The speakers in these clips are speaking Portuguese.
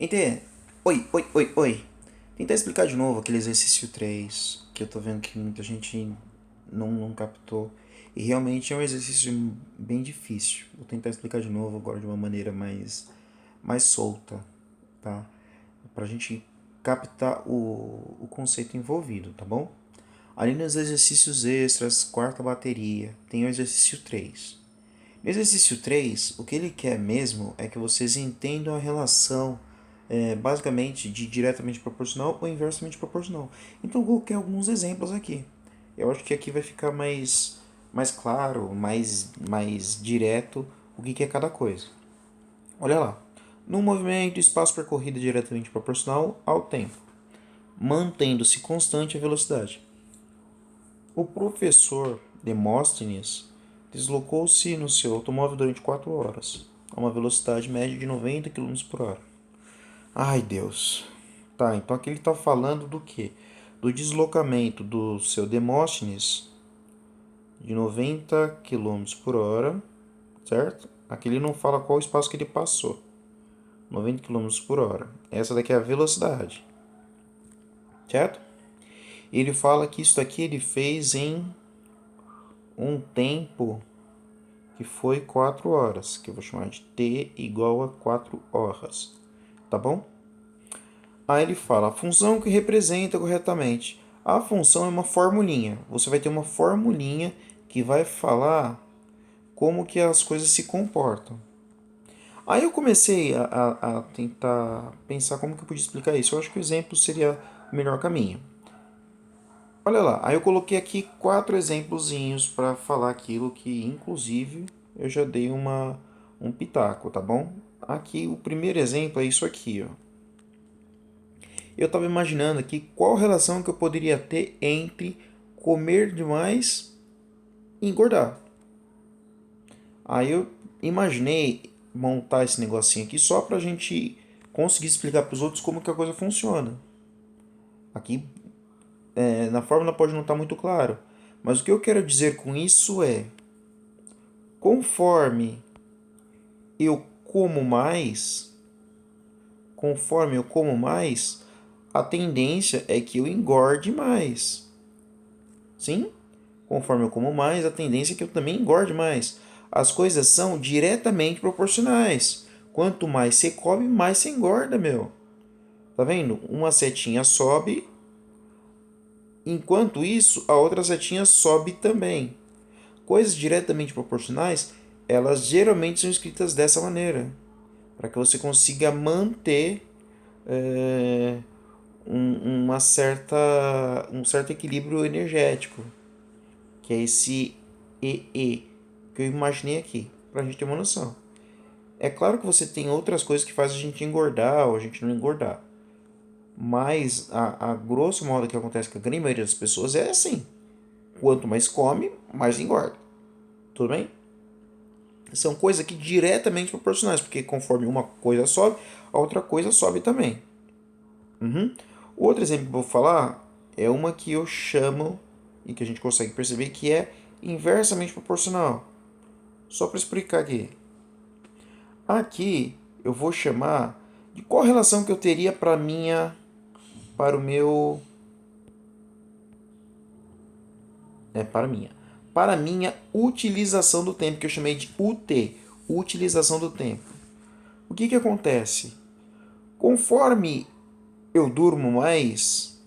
Entende? Oi. Tentar explicar de novo aquele exercício 3 que eu tô vendo que muita gente não captou. E realmente é um exercício bem difícil. Vou tentar explicar de novo agora de uma maneira mais solta, tá? Pra gente captar o conceito envolvido, tá bom? Ali nos exercícios extras, quarta bateria, tem o exercício 3. No exercício 3, o que ele quer mesmo é que vocês entendam a relação basicamente de diretamente proporcional ou inversamente proporcional. Então eu coloquei alguns exemplos aqui. Eu acho que aqui vai ficar mais claro, mais direto o que é cada coisa. Olha lá. No movimento, espaço percorrido é diretamente proporcional ao tempo, mantendo-se constante a velocidade. O professor Demóstenes deslocou-se no seu automóvel durante 4 horas, a uma velocidade média de 90 quilômetros por hora. Ai, Deus. Tá, então aqui ele está falando do quê? Do deslocamento do seu Demóstenes de 90 quilômetros por hora, certo? Aqui ele não fala qual o espaço que ele passou. 90 quilômetros por hora. Essa daqui é a velocidade, certo? Ele fala que isso aqui ele fez em um tempo que foi 4 horas, que eu vou chamar de t igual a 4 horas, tá bom? Aí ele fala a função que representa corretamente. A função é uma formulinha. Você vai ter uma formulinha que vai falar como que as coisas se comportam. Aí eu comecei a tentar pensar como que eu podia explicar isso. Eu acho que o exemplo seria o melhor caminho. Olha lá, aí eu coloquei aqui 4 exemplozinhos para falar aquilo que, inclusive, eu já dei um pitaco, tá bom? Aqui, o primeiro exemplo é isso aqui, ó. Eu estava imaginando aqui qual relação que eu poderia ter entre comer demais e engordar. Aí eu imaginei montar esse negocinho aqui só para a gente conseguir explicar para os outros como que a coisa funciona. Aqui na fórmula pode não estar muito claro, mas o que eu quero dizer com isso é, conforme eu como mais, conforme eu como mais, a tendência é que eu engorde mais. Sim? Conforme eu como mais, a tendência é que eu também engorde mais. As coisas são diretamente proporcionais. Quanto mais você come, mais você engorda, meu. Tá vendo? Uma setinha sobe, enquanto isso, a outra setinha sobe também. Coisas diretamente proporcionais, elas geralmente são escritas dessa maneira, para que você consiga manter é, um certo equilíbrio energético, que é esse EE que eu imaginei aqui, para a gente ter uma noção. É claro que você tem outras coisas que fazem a gente engordar ou a gente não engordar, mas a grosso modo o que acontece com a grande maioria das pessoas é assim: quanto mais come, mais engorda. Tudo bem? São coisas aqui diretamente proporcionais, porque conforme uma coisa sobe, a outra coisa sobe também. Uhum. O outro exemplo que eu vou falar é uma que eu chamo, e que a gente consegue perceber, que é inversamente proporcional. Só para explicar aqui. Aqui eu vou chamar de qual relação que eu teria para o meu, para a minha utilização do tempo, que eu chamei de UT, utilização do tempo. O que acontece? Conforme eu durmo mais,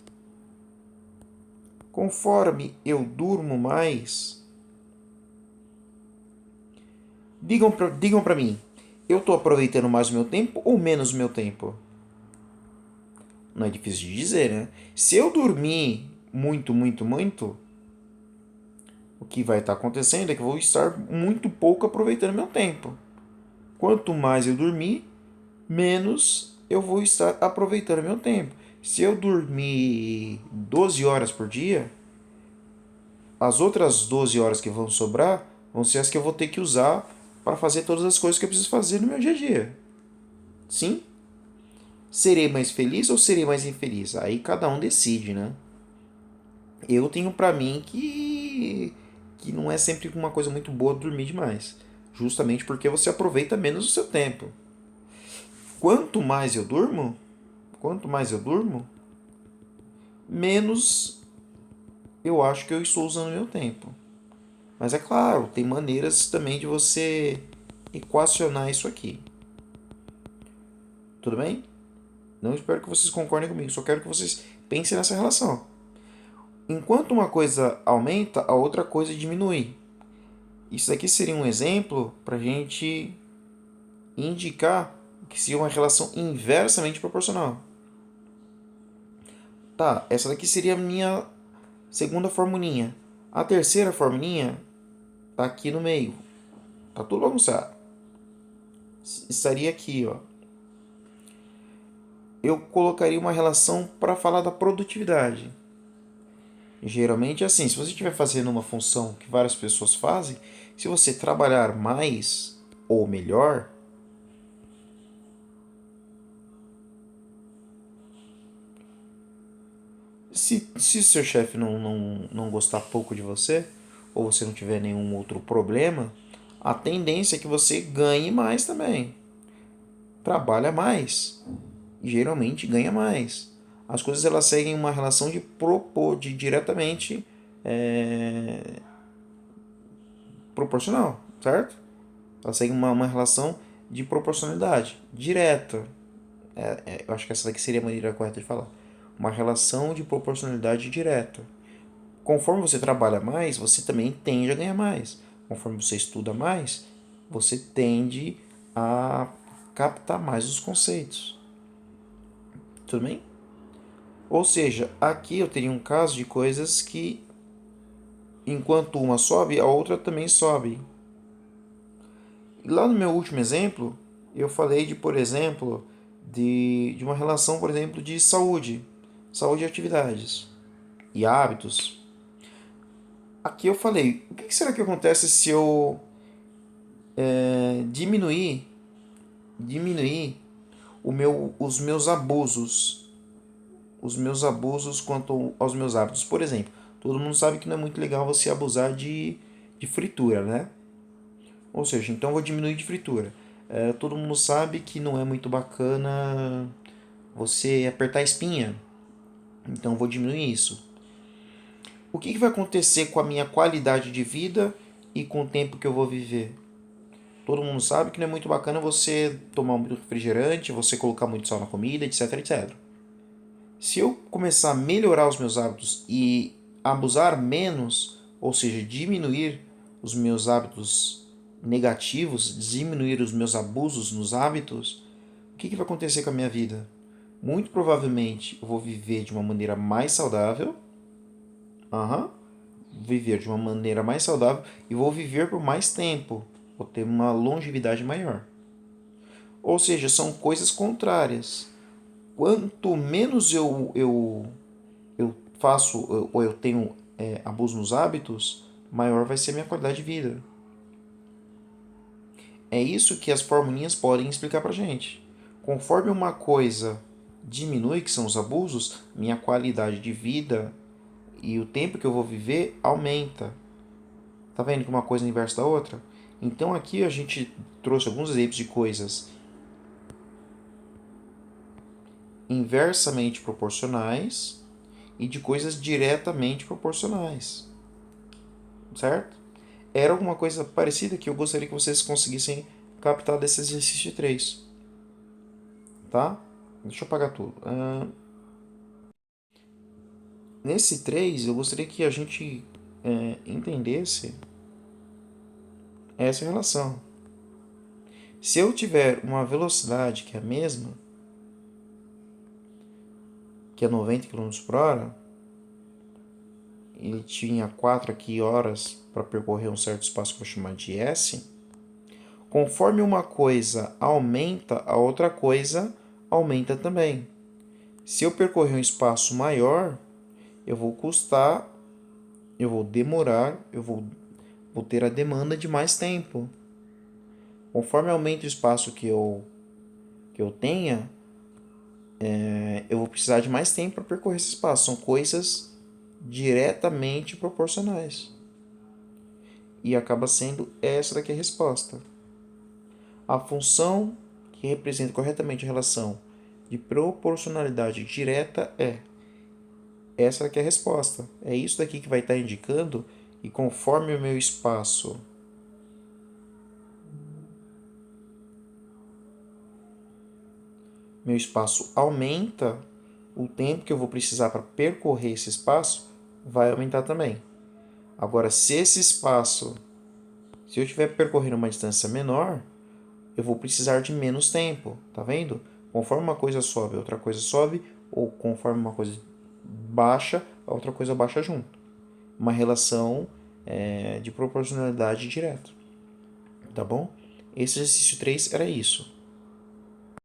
conforme eu durmo mais, digam para mim, eu estou aproveitando mais o meu tempo ou menos o meu tempo? Não é difícil de dizer, né? Se eu dormir muito, o que vai estar acontecendo é que eu vou estar muito pouco aproveitando meu tempo. Quanto mais eu dormir, menos eu vou estar aproveitando meu tempo. Se eu dormir 12 horas por dia, as outras 12 horas que vão sobrar vão ser as que eu vou ter que usar para fazer todas as coisas que eu preciso fazer no meu dia a dia. Sim? Serei mais feliz ou serei mais infeliz? Aí cada um decide, né? Eu tenho pra mim que não é sempre uma coisa muito boa dormir demais, justamente porque você aproveita menos o seu tempo. quanto mais eu durmo, menos eu acho que eu estou usando meu tempo. Mas é claro, tem maneiras também de você equacionar isso aqui. Tudo bem? Não espero que vocês concordem comigo, só quero que vocês pensem nessa relação. Enquanto uma coisa aumenta, a outra coisa diminui. Isso aqui seria um exemplo para a gente indicar que seria uma relação inversamente proporcional. Tá, essa daqui seria a minha segunda formulinha. A terceira formulinha tá aqui no meio. Tá tudo bagunçado. Estaria aqui, ó. Eu colocaria uma relação para falar da produtividade. Geralmente é assim, se você estiver fazendo uma função que várias pessoas fazem, se você trabalhar mais ou melhor, se seu chefe não gostar pouco de você, ou você não tiver nenhum outro problema, a tendência é que você ganhe mais também. Trabalha mais e geralmente ganha mais. As coisas elas seguem uma relação de diretamente proporcional, certo? Elas seguem uma relação de proporcionalidade direta. Eu acho que essa daqui seria a maneira correta de falar. Uma relação de proporcionalidade direta. Conforme você trabalha mais, você também tende a ganhar mais. Conforme você estuda mais, você tende a captar mais os conceitos. Tudo bem? Ou seja, aqui eu teria um caso de coisas que, enquanto uma sobe, a outra também sobe. E lá no meu último exemplo, eu falei de, por exemplo, de uma relação, por exemplo, de saúde e atividades e hábitos. Aqui eu falei, o que será que acontece se eu diminuir os meus abusos quanto aos meus hábitos? Por exemplo, todo mundo sabe que não é muito legal você abusar de fritura, né? Ou seja, então eu vou diminuir de fritura. Todo mundo sabe que não é muito bacana você apertar a espinha, então eu vou diminuir isso. O que vai acontecer com a minha qualidade de vida e com o tempo que eu vou viver? Todo mundo sabe que não é muito bacana você tomar muito refrigerante, você colocar muito sal na comida, etc, etc. Se eu começar a melhorar os meus hábitos e abusar menos, ou seja, diminuir os meus hábitos negativos, diminuir os meus abusos nos hábitos, o que vai acontecer com a minha vida? Muito provavelmente eu vou viver de uma maneira mais saudável. Viver de uma maneira mais saudável e vou viver por mais tempo. Vou ter uma longevidade maior. Ou seja, são coisas contrárias. Quanto menos eu faço ou eu tenho abuso nos hábitos, maior vai ser a minha qualidade de vida. É isso que as formulinhas podem explicar pra gente. Conforme uma coisa diminui, que são os abusos, minha qualidade de vida e o tempo que eu vou viver aumenta. Tá vendo que uma coisa é inversa da outra? Então aqui a gente trouxe alguns exemplos de coisas inversamente proporcionais e de coisas diretamente proporcionais. Certo? Era alguma coisa parecida que eu gostaria que vocês conseguissem captar desse exercício 3. Tá? Deixa eu apagar tudo. Nesse 3, eu gostaria que a gente entendesse essa relação. Se eu tiver uma velocidade que é a mesma, que é 90 km por hora, ele tinha 4 aqui horas para percorrer um certo espaço que eu vou chamar de S. Conforme uma coisa aumenta, a outra coisa aumenta também. Se eu percorrer um espaço maior, eu vou custar, eu vou demorar, vou ter a demanda de mais tempo. Conforme aumenta o espaço que eu tenha, eu vou precisar de mais tempo para percorrer esse espaço. São coisas diretamente proporcionais. E acaba sendo essa daqui a resposta. A função que representa corretamente a relação de proporcionalidade direta é. Essa aqui é a resposta. É isso daqui que vai estar indicando e conforme o meu espaço aumenta, o tempo que eu vou precisar para percorrer esse espaço vai aumentar também. Agora, se eu estiver percorrendo uma distância menor, eu vou precisar de menos tempo, tá vendo? Conforme uma coisa sobe, outra coisa sobe, ou conforme uma coisa baixa, a outra coisa baixa junto. Uma relação de proporcionalidade direta, tá bom? Esse exercício 3 era isso.